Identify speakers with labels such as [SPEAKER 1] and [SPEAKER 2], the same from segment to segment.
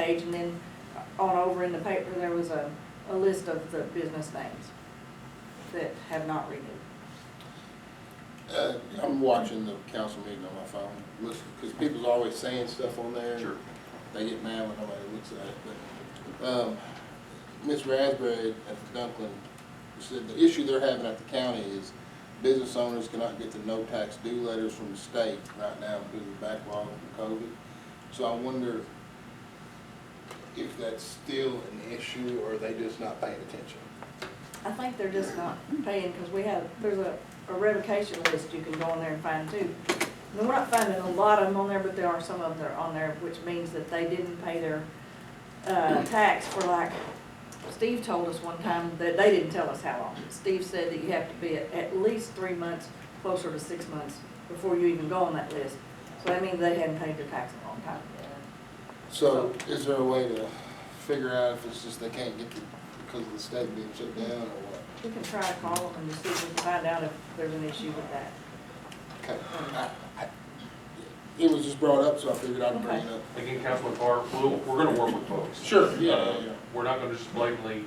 [SPEAKER 1] page, and then on over in the paper, there was a list of the business names that have not renewed.
[SPEAKER 2] I'm watching the council meeting on my phone, listen, because people's always saying stuff on there.
[SPEAKER 3] Sure.
[SPEAKER 2] They get mad when nobody looks at it, but, Ms. Raspberry at the Dunklin said the issue they're having at the county is business owners cannot get the no tax due letters from the state right now because of the backlog from COVID. So I wonder if that's still an issue, or are they just not paying attention?
[SPEAKER 1] I think they're just not paying, because there's a revocation list you can go on there and find too. And we're not finding a lot of them on there, but there are some of them that are on there, which means that they didn't pay their tax for, like, Steve told us one time that they didn't tell us how long. Steve said that you have to be at least 3 months, closer to 6 months, before you even go on that list. So that means they hadn't paid their tax in a long time.
[SPEAKER 2] So is there a way to figure out if it's just they can't get the, because of the state being shut down, or what?
[SPEAKER 1] We can try to call them and see if we can find out if there's an issue with that.
[SPEAKER 2] Okay. It was just brought up, so I figured I'd bring it up.
[SPEAKER 3] Again, Councilman Carr, we're gonna work with folks.
[SPEAKER 2] Sure, yeah.
[SPEAKER 3] We're not gonna just blatantly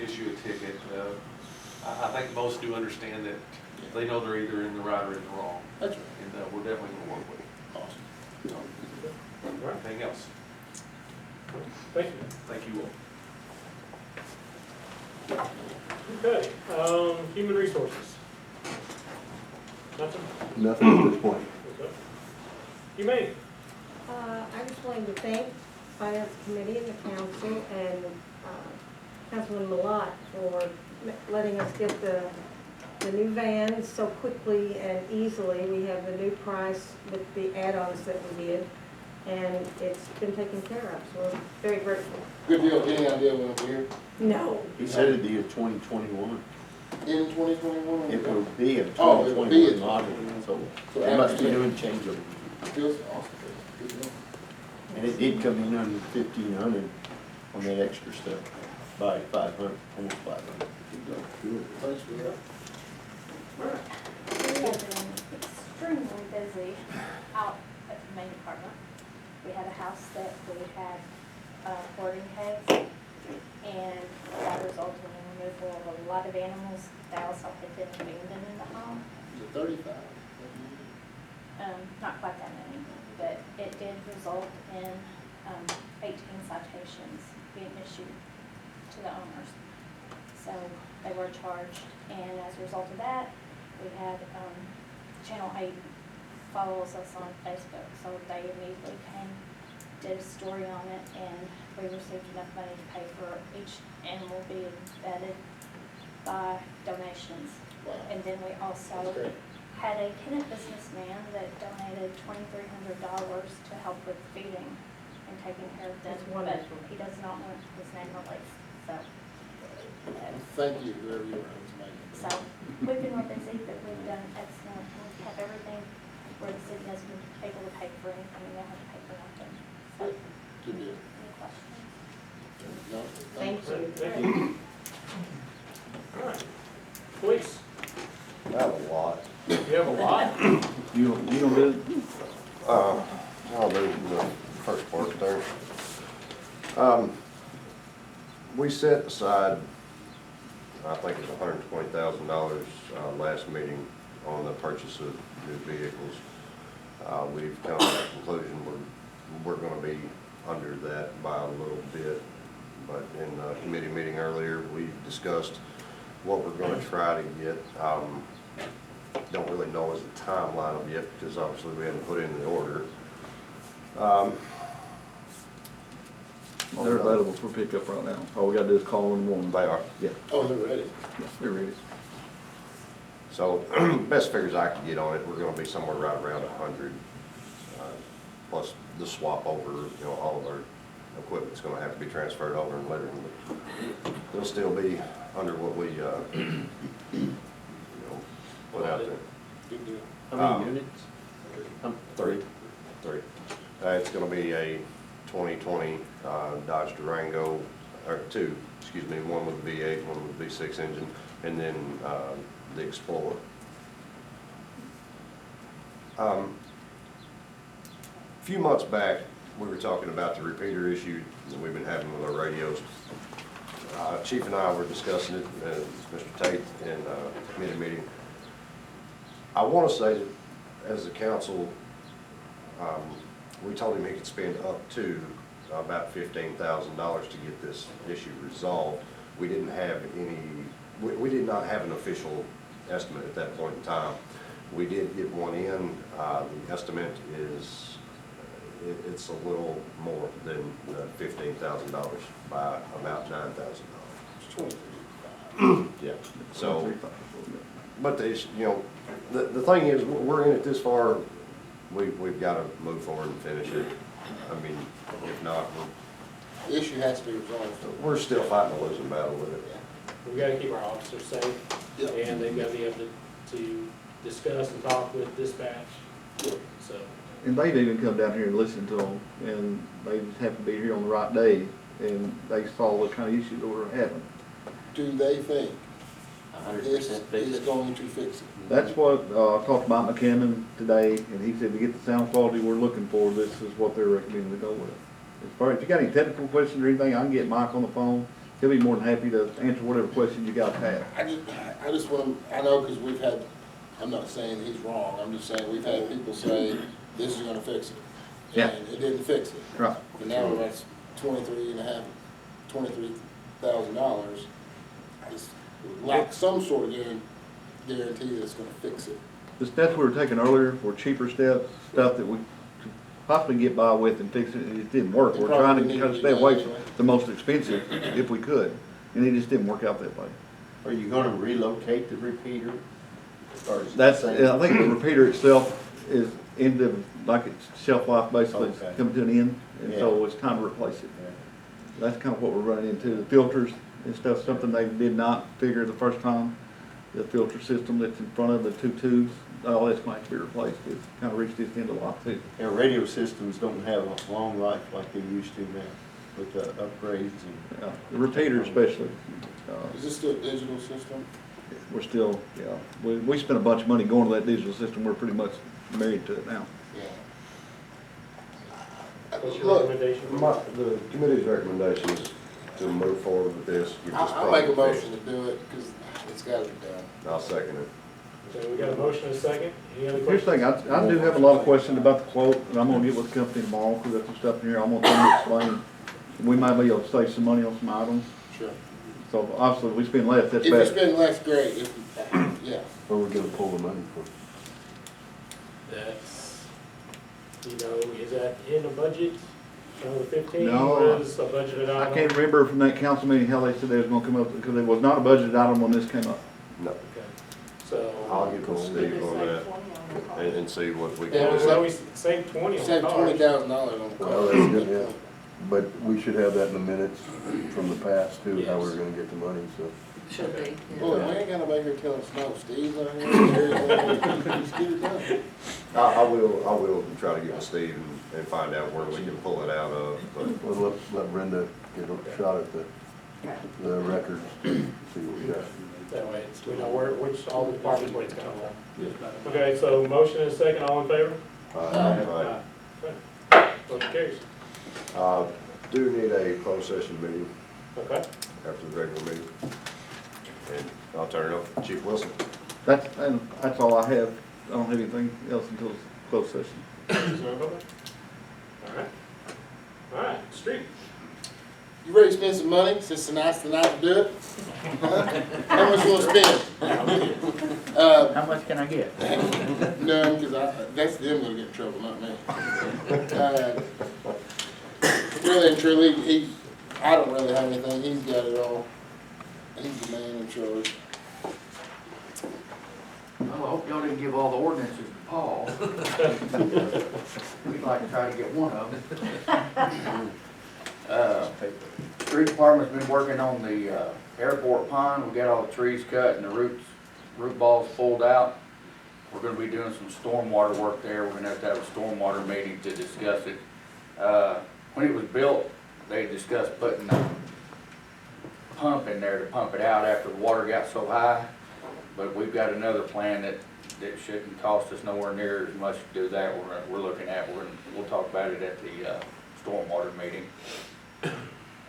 [SPEAKER 3] issue a ticket. I think most do understand that they know they're either in the right or in the wrong.
[SPEAKER 2] That's right.
[SPEAKER 3] And we're definitely gonna work with it.
[SPEAKER 2] Awesome.
[SPEAKER 4] Right.
[SPEAKER 3] Anything else?
[SPEAKER 4] Thank you.
[SPEAKER 3] Thank you all.
[SPEAKER 4] Okay, human resources. Nothing?
[SPEAKER 5] Nothing at this point.
[SPEAKER 4] Okay. You may.
[SPEAKER 6] I just wanted to thank Finance Committee and the council and Councilman Malott for letting us get the new vans so quickly and easily. We have the new price with the add-ons that we did, and it's been taken care of, so we're very grateful.
[SPEAKER 2] Good deal. Any idea when it'll be here?
[SPEAKER 6] No.
[SPEAKER 5] He said it'd be a 2021.
[SPEAKER 2] In 2021?
[SPEAKER 5] It will be a
[SPEAKER 2] Oh, it will be a
[SPEAKER 5] 2021 model, so
[SPEAKER 2] So
[SPEAKER 5] they must be
[SPEAKER 2] after-
[SPEAKER 5] doing changeover.
[SPEAKER 2] Feels awesome. Good deal.
[SPEAKER 5] And it did come in under 1,500 on that extra stuff, by 500, almost 500. Good.
[SPEAKER 2] Thanks for that.
[SPEAKER 7] We have been extremely busy out at the main department. We had a house that we had hoarding kegs, and that resulted in the removal of a lot of animals that also had been abandoned in the home.
[SPEAKER 2] Is it 35?
[SPEAKER 7] Not quite that many, but it did result in 18 citations being issued to the owners. So they were charged, and as a result of that, we had Channel 8 follows us on Facebook, so they immediately came, did a story on it, and we received enough money to pay for each animal being vetted by donations.
[SPEAKER 2] Wow.
[SPEAKER 7] And then we also had a Kennett businessman that donated $2,300 to help with feeding and taking care of them,
[SPEAKER 6] That's
[SPEAKER 7] but
[SPEAKER 6] wonderful.
[SPEAKER 7] he does not want his name released, so.
[SPEAKER 2] Thank you, whoever you are. It's amazing.
[SPEAKER 7] So we've been real busy, but we've done excellent. We have everything where the city has been able to pay for anything, we don't have to pay for nothing. So,
[SPEAKER 2] Good deal.
[SPEAKER 7] any questions?
[SPEAKER 2] No,
[SPEAKER 6] Thank you.
[SPEAKER 4] Thank you. All right. Police,
[SPEAKER 8] I have a lot.
[SPEAKER 4] you have a lot?
[SPEAKER 5] You don't do it?
[SPEAKER 8] I'll do the first part there. We set aside, I think it's $120,000 last meeting on the purchase of new vehicles. We've come to that conclusion we're going to be under that by a little bit. But in the committee meeting earlier, we discussed what we're going to try to get. Don't really know as a timeline of yet because obviously we haven't put in the order.
[SPEAKER 9] They're available for pickup right now. All we gotta do is call them in the morning.
[SPEAKER 8] They are.
[SPEAKER 9] Yeah,
[SPEAKER 2] Oh, they're ready.
[SPEAKER 9] yeah, they're ready.
[SPEAKER 8] So best figures I can get on it, we're going to be somewhere right around 100, plus the swap over. You know, all of our equipment's going to have to be transferred over and later, but they'll still be under what we put out there.
[SPEAKER 2] Good deal.
[SPEAKER 5] How many units?
[SPEAKER 8] Three. It's going to be a 2020 Dodge Durango, or two, excuse me, one with a V8, one with a V6 engine, and then the Explorer. A few months back, we were talking about the repeater issue that we've been having with our radios. Chief and I were discussing it, Mr. Tate, in a committee meeting. I want to say that as a council, we told him he could spend up to about $15,000 to get this issue resolved. We didn't have any, we did not have an official estimate at that point in time. We did get one in. The estimate is, it's a little more than $15,000 by about $9,000. Yeah, so, but the issue, you know, the thing is, we're in it this far, we've got to move forward and finish it. I mean, if not,
[SPEAKER 2] The issue has to be resolved.
[SPEAKER 8] we're still fighting a losing battle with it.
[SPEAKER 4] We gotta keep our officers safe,
[SPEAKER 2] Yeah.
[SPEAKER 4] and they've gotta be able to discuss and talk with dispatch, so.
[SPEAKER 9] And they've even come down here and listened to them, and they just happened to be here on the right day, and they saw what kind of issues they were having.
[SPEAKER 2] Do they think this
[SPEAKER 10] 100% fix
[SPEAKER 2] is
[SPEAKER 10] it.
[SPEAKER 2] going to fix it?
[SPEAKER 9] That's what, I talked about McKinnon today, and he said to get the sound quality we're looking for, this is what they're recommending to go with. As far as, if you got any technical questions or anything, I can get Mike on the phone. He'll be more than happy to answer whatever question you guys have.
[SPEAKER 2] I just want, I know, because we've had, I'm not saying he's wrong, I'm just saying we've had people say, this is gonna fix it.
[SPEAKER 9] Yeah.
[SPEAKER 2] And it didn't fix it.
[SPEAKER 9] Right.
[SPEAKER 2] And now we're at $23,000. I just would like some sort of guarantee that it's gonna fix it.
[SPEAKER 9] The steps we were taking earlier were cheaper steps, stuff that we could possibly get by with and fix it, and it didn't work.
[SPEAKER 2] It
[SPEAKER 9] We're trying
[SPEAKER 2] probably
[SPEAKER 9] to kind of
[SPEAKER 2] needed
[SPEAKER 9] stay
[SPEAKER 2] to
[SPEAKER 9] away
[SPEAKER 2] be
[SPEAKER 9] from
[SPEAKER 2] done,
[SPEAKER 9] the most expensive if we could, and it just didn't work out that way.
[SPEAKER 5] Are you gonna relocate the repeater? Or is it
[SPEAKER 9] That's,
[SPEAKER 5] the
[SPEAKER 9] I
[SPEAKER 5] same?
[SPEAKER 9] think the repeater itself is into, like its shelf life basically, it's
[SPEAKER 5] Okay.
[SPEAKER 9] coming to an end, and so it's time to replace it.
[SPEAKER 5] Yeah.
[SPEAKER 9] That's kind of what we're running into. The filters and stuff, something they did not figure the first time. The filter system that's in front of the two tubes, all that's going to be replaced. It's kind of reached its end of life too.
[SPEAKER 5] And radio systems don't have a long life like they used to now with the upgrades and.
[SPEAKER 9] The repeater especially,
[SPEAKER 2] Is this still a digital system?
[SPEAKER 9] we're still, we spent a bunch of money going to that digital system. We're pretty much married to it now.
[SPEAKER 2] Yeah.
[SPEAKER 4] What's your
[SPEAKER 2] Look,
[SPEAKER 4] recommendation?
[SPEAKER 8] The committee's recommendation is to move forward with this. Get this
[SPEAKER 2] I'll make a
[SPEAKER 8] problem
[SPEAKER 2] motion to do it, because it's gotta be done.
[SPEAKER 8] fixed. I'll second it.
[SPEAKER 4] Okay, we got a motion and a second. Any other
[SPEAKER 9] Here's the
[SPEAKER 4] questions?
[SPEAKER 9] thing, I do have a lot of questions about the quote, and I'm gonna get with the company tomorrow, because there's some stuff in here I'm gonna try to explain. We might be able to save some money on some items,
[SPEAKER 2] Sure.
[SPEAKER 9] so obviously, if we spend less, that's
[SPEAKER 2] If you
[SPEAKER 9] better.
[SPEAKER 2] spend less, great. If, yeah.
[SPEAKER 5] Where we gonna pull the money from?
[SPEAKER 4] That's, you know, is that in the budget? The 15
[SPEAKER 9] No.
[SPEAKER 4] was a budgeted
[SPEAKER 9] I
[SPEAKER 4] item?
[SPEAKER 9] can't remember from that council meeting how they said they was gonna come up, because it was not a budgeted item when this came up.
[SPEAKER 8] No,
[SPEAKER 4] Okay, so.
[SPEAKER 8] I'll get with Steve on that and see what we
[SPEAKER 4] Yeah,
[SPEAKER 8] can
[SPEAKER 4] so
[SPEAKER 8] do.
[SPEAKER 4] we saved 20 on
[SPEAKER 2] Save
[SPEAKER 4] the
[SPEAKER 2] $20,000
[SPEAKER 4] cars.
[SPEAKER 2] on the car.
[SPEAKER 11] Well, that's good, yeah. But we should have that in the minutes from the past too, how we're gonna get the money, so.
[SPEAKER 1] Should be.
[SPEAKER 2] Boy, we ain't gonna make her tell us no. Steve's on here. Just get it done.
[SPEAKER 8] I will try to get with Steve and find out where we can pull it out of, but
[SPEAKER 11] We'll let Brenda get a shot at the records, see what we got.
[SPEAKER 4] That way, it's, we know where, which, all the departments where it's coming from. Okay, so motion and a second, all in favor?
[SPEAKER 8] Aye.
[SPEAKER 4] Okay. Motion carries.
[SPEAKER 8] Do need a closed session meeting
[SPEAKER 4] Okay.
[SPEAKER 8] after the regular meeting. And I'll turn it over to Chief Wilson.
[SPEAKER 9] That's all I have. I don't have anything else until closed session.
[SPEAKER 4] All right. All right, street.
[SPEAKER 2] You ready to spend some money since tonight's the night to do it? How much you wanna spend?
[SPEAKER 10] How much can I get?
[SPEAKER 2] None, because that's them gonna get in trouble, not me. Really and truly, I don't really have anything, he's got it all. He's the man in charge.
[SPEAKER 10] Well, I hope y'all didn't give all the ordinances to Paul. We'd like to try to get one of them. Street department's been working on the airport pond. We got all the trees cut and the root balls pulled out. We're gonna be doing some stormwater work there. We're gonna have a stormwater meeting to discuss it. When it was built, they discussed putting a pump in there to pump it out after the water got so high. But we've got another plan that shouldn't cost us nowhere near as much to do that. We're looking at, we'll talk about it at the stormwater meeting.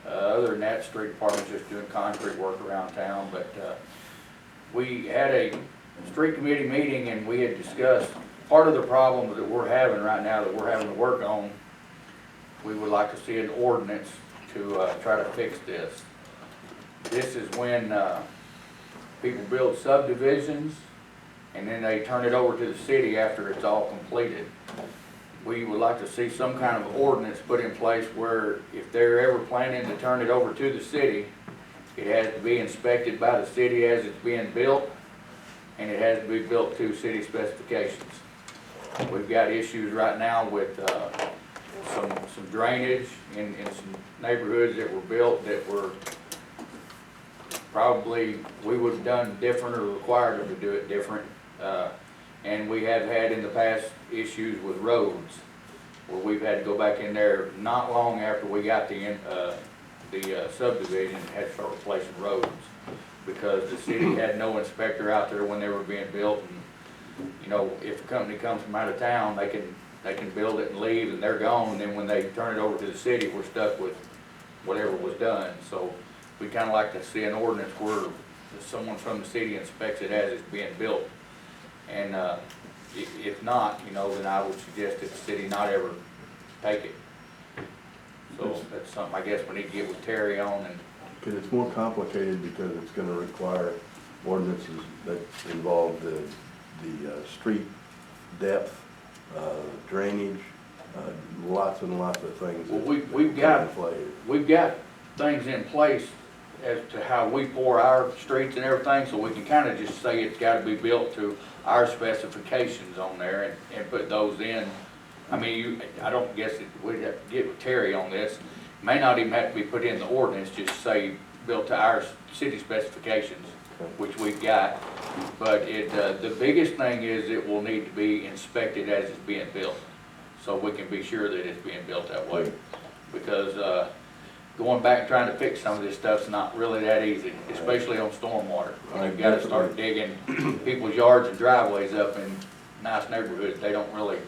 [SPEAKER 10] Other than that, street department's just doing concrete work around town, but, we had a street committee meeting and we had discussed part of the problem that we're having right now that we're having to work on. We would like to see an ordinance to, try to fix this. This is when, people build subdivisions and then they turn it over to the city after it's all completed. We would like to see some kind of ordinance put in place where if they're ever planning to turn it over to the city, it has to be inspected by the city as it's being built, and it has to be built to city specifications. We've got issues right now with some drainage in some neighborhoods that were built that were probably, we would have done different or required them to do it different. And we have had in the past issues with roads, where we've had to go back in there not long after we got the subdivision, had to start replacing roads, because the city had no inspector out there when they were being built. And, you know, if a company comes from out of town, they can build it and leave and they're gone, and then when they turn it over to the city, we're stuck with whatever was done. So we kinda like to see an ordinance where someone from the city inspects it as it's being built. And, if not, you know, then I would suggest that the city not ever take it. So that's something I guess we need to get with Terry on. And
[SPEAKER 11] Cause it's more complicated because it's gonna require ordinances that involve the street depth, drainage, lots and lots of things.
[SPEAKER 10] Well,
[SPEAKER 11] that
[SPEAKER 10] we've got things in place as to how we pour our streets and everything, so we can kind of just say it's got to be built to our specifications on there and put those in. I mean, I don't guess we'd have to get with Terry on this. May not even have to be put in the ordinance, just say built to our city specifications, which we've got. But the biggest thing is it will need to be inspected as it's being built, so we can be sure that it's being built that way. Because going back and trying to fix some of this stuff's not really that easy, especially on stormwater. You've got to start digging people's yards and driveways up in nice neighborhoods. They don't really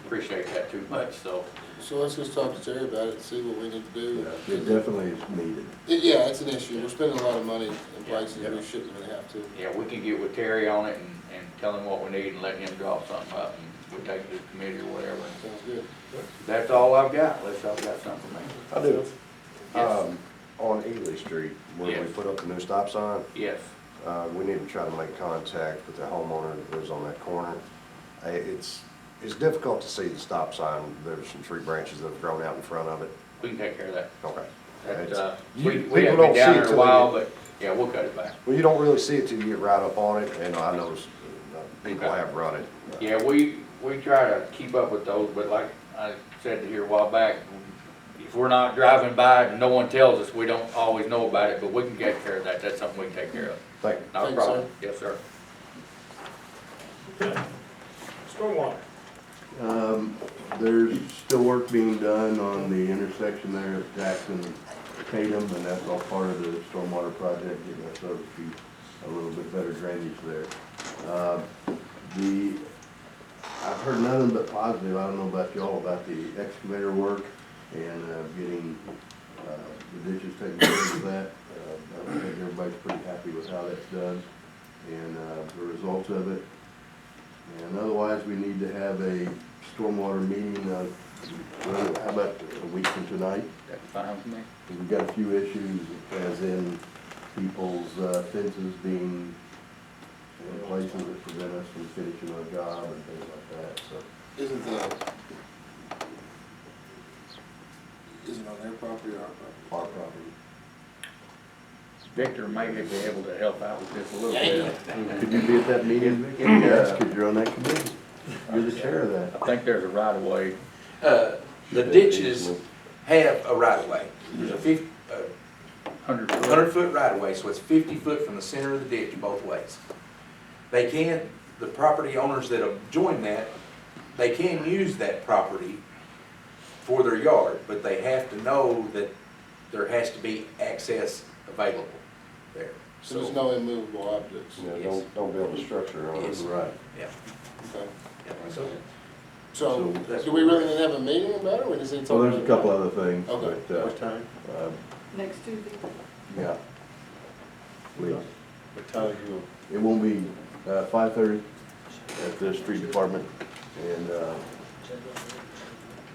[SPEAKER 10] appreciate that too much, so.
[SPEAKER 2] So let's just talk to Terry about it and see what we need to do.
[SPEAKER 11] Yeah, it definitely is needed.
[SPEAKER 2] Yeah, it's an issue. We're spending a lot of money in places we shouldn't really have to.
[SPEAKER 10] Yeah, we can get with Terry on it and tell him what we need and let him draw something up, and we'll take it to the committee or whatever.
[SPEAKER 2] Sounds good.
[SPEAKER 10] That's all I've got, unless y'all got something for me.
[SPEAKER 8] I do.
[SPEAKER 10] Yes.
[SPEAKER 8] On Ely Street, where we
[SPEAKER 10] Yes.
[SPEAKER 8] put up the new stop sign,
[SPEAKER 10] Yes.
[SPEAKER 8] we need to try to make contact with the homeowner that lives on that corner. It's difficult to see the stop sign. There's some tree branches that have grown out in front of it.
[SPEAKER 10] We can take care of that.
[SPEAKER 8] Okay.
[SPEAKER 10] That,
[SPEAKER 8] You-
[SPEAKER 10] we
[SPEAKER 8] people
[SPEAKER 10] haven't
[SPEAKER 8] don't
[SPEAKER 10] been
[SPEAKER 8] see
[SPEAKER 10] down
[SPEAKER 8] it
[SPEAKER 10] there in a
[SPEAKER 8] till
[SPEAKER 10] while,
[SPEAKER 8] they
[SPEAKER 10] but yeah, we'll cut it back.
[SPEAKER 8] Well, you don't really see it till you get right up on it, and I notice people
[SPEAKER 10] Okay.
[SPEAKER 8] have run it.
[SPEAKER 10] Yeah, we try to keep up with those, but like I said here a while back, if we're not driving by and no one tells us, we don't always know about it, but we can take care of that. That's something we can take care of.
[SPEAKER 8] Thank you.
[SPEAKER 10] Not a
[SPEAKER 2] Thanks,
[SPEAKER 10] problem. Yes, sir.
[SPEAKER 4] Stormwater.
[SPEAKER 11] There's still work being done on the intersection there at Jackson and Tatum, and that's all part of the stormwater project, getting us over to a little bit better drainage there. I've heard nothing but positive, I don't know about y'all, about the excavator work and getting the ditches taken care of that. I think everybody's pretty happy with how that's done and the results of it. And otherwise, we need to have a stormwater meeting, how about a week from tonight?
[SPEAKER 10] That's fine with me.
[SPEAKER 11] We've got a few issues, as in people's fences being in places that prevent us from finishing our job and things like that, so.
[SPEAKER 2] Is it on their property or our property?
[SPEAKER 11] Our property.
[SPEAKER 10] Victor may be able to help out with this a little bit.
[SPEAKER 11] Could you be at that meeting? Yes, because you're on that committee. You're the chair of that.
[SPEAKER 10] I think there's a right of way.
[SPEAKER 12] The ditches have a right of way. There's a 100-foot right of way, so it's 50 foot from the center of the ditch both ways. They can, the property owners that have joined that, they can use that property for their yard, but they have to know that there has to be access available there.
[SPEAKER 2] So there's no immovable objects?
[SPEAKER 8] You know, don't build a structure on it.
[SPEAKER 12] Yes.
[SPEAKER 11] Right.
[SPEAKER 12] Yeah.
[SPEAKER 2] Okay.
[SPEAKER 12] Yeah.
[SPEAKER 4] So
[SPEAKER 2] So,
[SPEAKER 12] that's
[SPEAKER 2] do we really need to have a meeting about it, or is it?
[SPEAKER 11] So there's a couple other things,
[SPEAKER 2] Okay.
[SPEAKER 11] but,
[SPEAKER 5] What time?
[SPEAKER 1] Next Tuesday.
[SPEAKER 11] yeah. Please.
[SPEAKER 5] What time you
[SPEAKER 11] It won't be, 5:30 at the street department, and,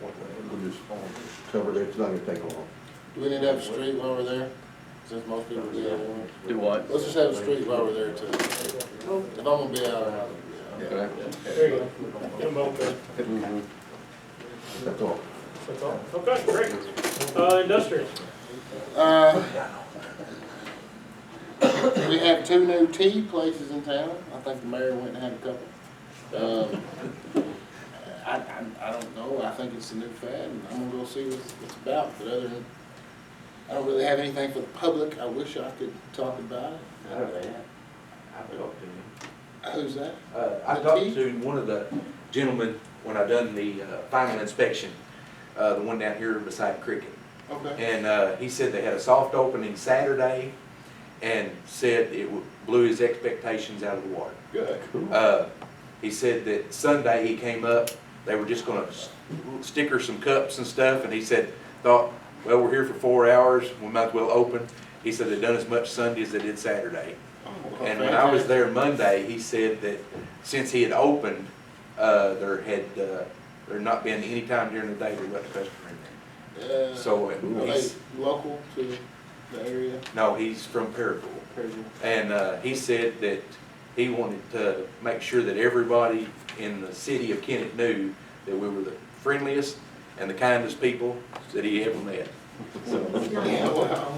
[SPEAKER 11] we'll just cover it, it's not gonna take long.
[SPEAKER 2] Do we need to have a street while we're there? Since most people do that.
[SPEAKER 5] do what?
[SPEAKER 2] Let's just have a street while we're there too. If I'm gonna be out, I'm out.
[SPEAKER 5] Okay.
[SPEAKER 4] There you go. Get them both there.
[SPEAKER 11] That's all.
[SPEAKER 4] That's all. Okay, great. Industrial.
[SPEAKER 2] We have 2 new tea places in town. I think the mayor went and had a couple. I don't know, I think it's a new fad, and I'm gonna go see what it's about, but other than, I don't really have anything for the public. I wish I could talk about it.
[SPEAKER 12] I've talked to him.
[SPEAKER 2] Who's that?
[SPEAKER 12] I
[SPEAKER 2] The
[SPEAKER 12] talked
[SPEAKER 2] tea?
[SPEAKER 12] to one of the gentlemen when I done the final inspection, the one down here beside Cricket.
[SPEAKER 2] Okay.
[SPEAKER 12] And he said they had a soft opening Saturday and said it blew his expectations out of the water.
[SPEAKER 2] Good.
[SPEAKER 12] He said that Sunday he came up, they were just gonna sticker some cups and stuff, and he said, thought, well, we're here for 4 hours, we might as well open. He said they'd done as much Sunday as they did Saturday. And when I was there Monday, he said that since he had opened, there not been any time during the day there wasn't a customer in there. So
[SPEAKER 2] Are they
[SPEAKER 12] he's,
[SPEAKER 2] local to the area?
[SPEAKER 12] no, he's from Paragould. And he said that he wanted to make sure that everybody in the city of Kennett knew that we were the friendliest and the kindest people that he ever met. So,
[SPEAKER 2] Yeah, wow.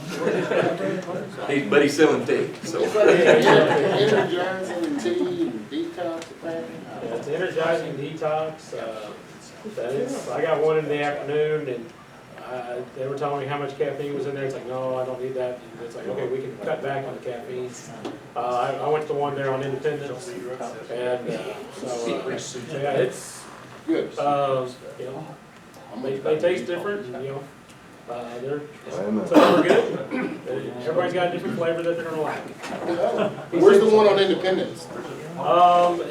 [SPEAKER 12] but he's selling tea, so.
[SPEAKER 2] It's like energizing and tea and detox apparently.
[SPEAKER 4] Yeah, it's energizing detox. That is, I got one in the afternoon, and they were telling me how much caffeine was in there. It's like, no, I don't need that. And it's like, okay, we can cut back on the caffeine. I went to one there on Independence, and so yeah, it's
[SPEAKER 2] Good.
[SPEAKER 4] you know, they taste different. You know, they're
[SPEAKER 11] Amen.
[SPEAKER 4] so we're good. Everybody's got a different flavor that they're gonna like.
[SPEAKER 2] Where's the one on Independence?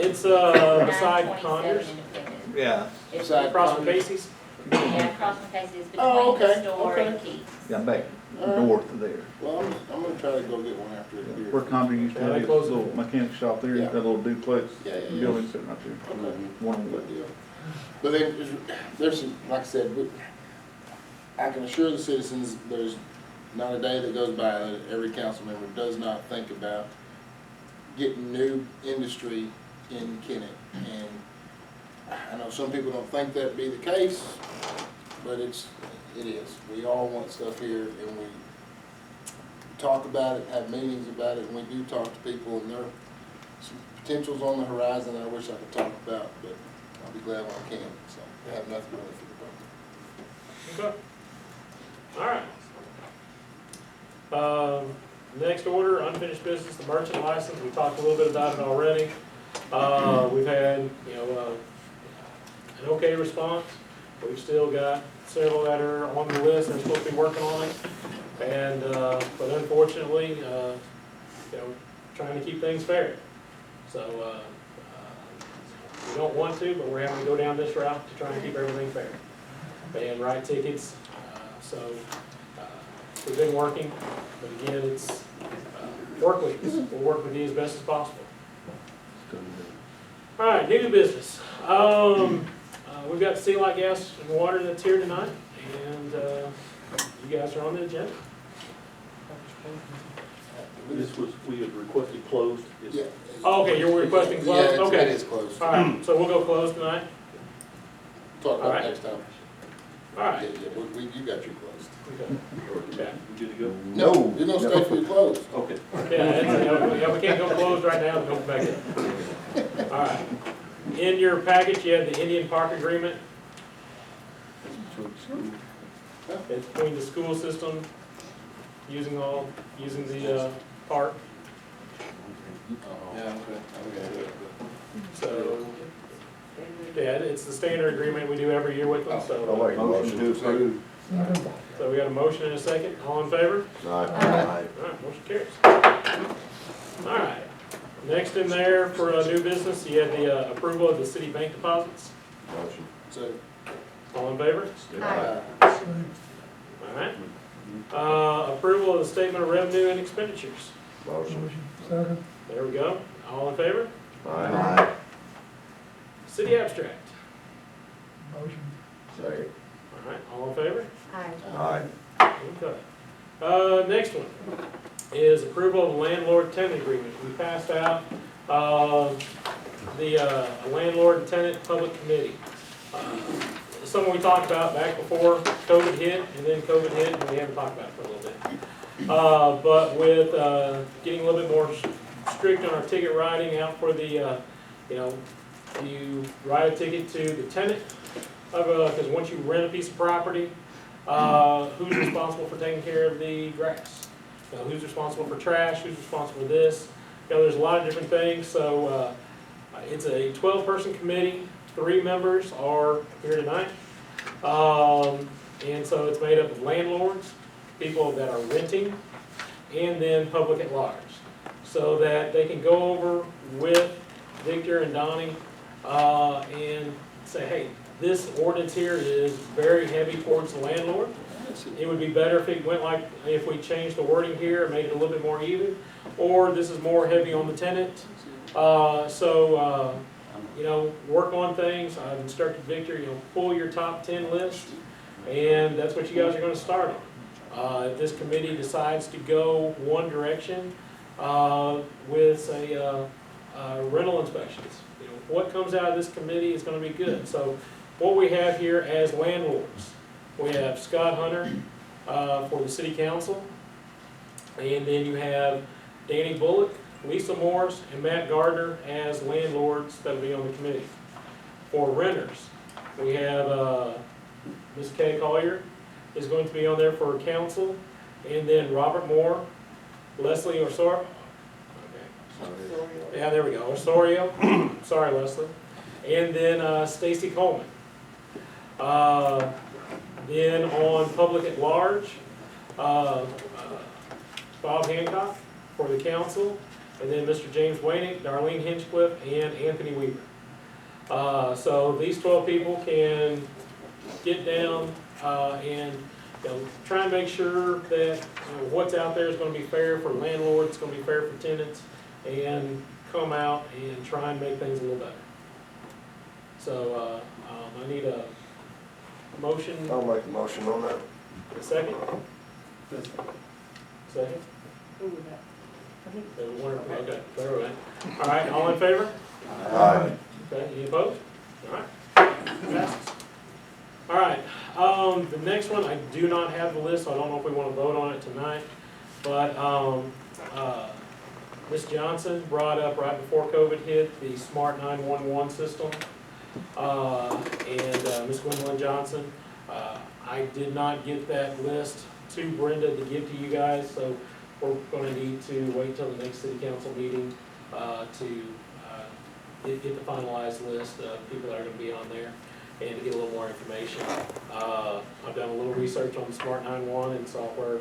[SPEAKER 4] It's beside Conyers,
[SPEAKER 5] Yeah.
[SPEAKER 2] Beside
[SPEAKER 4] across from
[SPEAKER 2] Conyers?
[SPEAKER 4] Casey's.
[SPEAKER 7] Yeah, across from Casey's,
[SPEAKER 2] Oh,
[SPEAKER 7] between
[SPEAKER 2] okay,
[SPEAKER 7] the store and
[SPEAKER 2] okay.
[SPEAKER 7] Keith's.
[SPEAKER 9] Yeah, back
[SPEAKER 2] Alright.
[SPEAKER 9] north of there.
[SPEAKER 2] Well, I'm gonna try to go get one after here.
[SPEAKER 9] Where Condor used to
[SPEAKER 4] Yeah,
[SPEAKER 9] have
[SPEAKER 4] they
[SPEAKER 9] his
[SPEAKER 4] closed it.
[SPEAKER 9] little mechanic shop there,
[SPEAKER 2] Yeah.
[SPEAKER 9] that little duplex
[SPEAKER 2] Yeah, yeah, yeah.
[SPEAKER 9] building sitting right there.
[SPEAKER 2] Okay.
[SPEAKER 9] One on the
[SPEAKER 2] Good deal. But then, there's some, like I said, I can assure the citizens, there's not a day that goes by that every council member does not think about getting new industry in Kennett. And I know some people don't think that be the case, but it is. We all want stuff here, and we talk about it, have meetings about it, and we do talk to people, and there are some potentials on the horizon I wish I could talk about, but I'll be glad when I can, so I have nothing really for the public.
[SPEAKER 4] Okay. All right. Next order, unfinished business, the merchant license. We talked a little bit about it already. We've had, you know, an okay response. We've still got several that are on the list that are supposed to be working on it. And, but unfortunately, you know, trying to keep things fair. So, we don't want to, but we're having to go down this route to try and keep everything fair. And write tickets, so we've been working, but again, it's work weeks. We'll work with you as best as possible. All right, new business. We've got Sea Light Gas and Water that's here tonight, and you guys are on the agenda.
[SPEAKER 13] This was, we had requested closed.
[SPEAKER 2] Yeah.
[SPEAKER 4] Oh, okay, you're requesting closed?
[SPEAKER 2] Yeah,
[SPEAKER 4] Okay.
[SPEAKER 2] it is closed.
[SPEAKER 4] All right, so we'll go closed tonight.
[SPEAKER 2] Talk about
[SPEAKER 4] All right.
[SPEAKER 2] it next time.
[SPEAKER 4] All right.
[SPEAKER 2] Yeah, yeah, you got your closed.
[SPEAKER 4] Okay.
[SPEAKER 13] We good to go?
[SPEAKER 2] No, you're no state for your closed.
[SPEAKER 13] Okay.
[SPEAKER 4] Yeah, we can't go closed right now, but go back in. All right. In your package, you have the Indian Park agreement. It's between the school system, using the park.
[SPEAKER 2] Yeah, okay.
[SPEAKER 4] So, yeah, it's the standard agreement we do every year with them,
[SPEAKER 11] I'll
[SPEAKER 4] so.
[SPEAKER 11] make a motion to approve.
[SPEAKER 4] So we got a motion and a second. All in favor?
[SPEAKER 11] Aye.
[SPEAKER 4] All right, motion carries. All right. Next in there for a new business, you have the approval of the city bank deposits.
[SPEAKER 8] Motion.
[SPEAKER 2] So,
[SPEAKER 4] All in favor?
[SPEAKER 6] Aye.
[SPEAKER 4] All right. Approval of the statement of revenue and expenditures.
[SPEAKER 8] Motion.
[SPEAKER 4] There we go. All in favor?
[SPEAKER 8] Aye.
[SPEAKER 4] City abstract.
[SPEAKER 8] Second.
[SPEAKER 4] All right, all in favor?
[SPEAKER 6] Aye.
[SPEAKER 8] Aye.
[SPEAKER 4] Okay. Next one is approval of the landlord-tenant agreement. We passed out, the landlord and tenant public committee. Something we talked about back before COVID hit, and then COVID hit, and we haven't talked about it for a little bit. But with, getting a little bit more strict on our ticket writing out for the, you know, you write a ticket to the tenant of because once you rent a piece of property, who's responsible for taking care of the grass? You know, who's responsible for trash? Who's responsible for this? You know, there's a lot of different things. So it's a 12-person committee. 3 members are here tonight. And so it's made up of landlords, people that are renting, and then public at large. So that they can go over with Victor and Donnie and say, hey, this ordinance here is very heavy towards the landlord. It would be better if it went like, if we changed the wording here and made it a little bit more even, or this is more heavy on the tenant. You know, work on things. I've instructed Victor, you know, pull your top 10 list, and that's what you guys are going to start on. If this committee decides to go one direction with, say, rental inspections, you know, what comes out of this committee is going to be good. So what we have here as landlords, we have Scott Hunter for the city council, and then you have Danny Bullock, Lisa Morris, and Matt Gardner as landlords that will be on the committee. For renters, we have Ms. Kay Collier is going to be on there for council, and then Robert Moore, Leslie Osorio. Okay. Yeah, there we go. Osorio. Sorry, Leslie. And then Stacy Coleman. Then on public at large, Bob Hancock for the council, and then Mr. James Wainick, Darlene Hinchcliffe, and Anthony Weaver. So these 12 people can get down and, you know, try and make sure that, you know, what's out there is going to be fair for landlords, it's going to be fair for tenants, and come out and try and make things a little better. So I need a motion.
[SPEAKER 8] I'll make a motion on that.
[SPEAKER 4] A second? Second?
[SPEAKER 1] Who was that?
[SPEAKER 4] Okay, all right. All right, all in favor?
[SPEAKER 8] Aye.
[SPEAKER 4] Okay, any opposed? All right, passes. All right, the next one, I do not have the list, so I don't know if we want to vote on it tonight. But Ms. Johnson brought up right before COVID hit the Smart 911 system. And Ms. Gwendolyn Johnson, I did not get that list to Brenda to give to you guys, so we're going to need to wait till the next city council meeting to get the finalized list of people that are going to be on there and to get a little more information. I've done a little research on the Smart 911 and saw where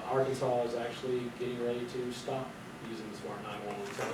[SPEAKER 4] Arkansas is actually getting ready to stop using the Smart 911. So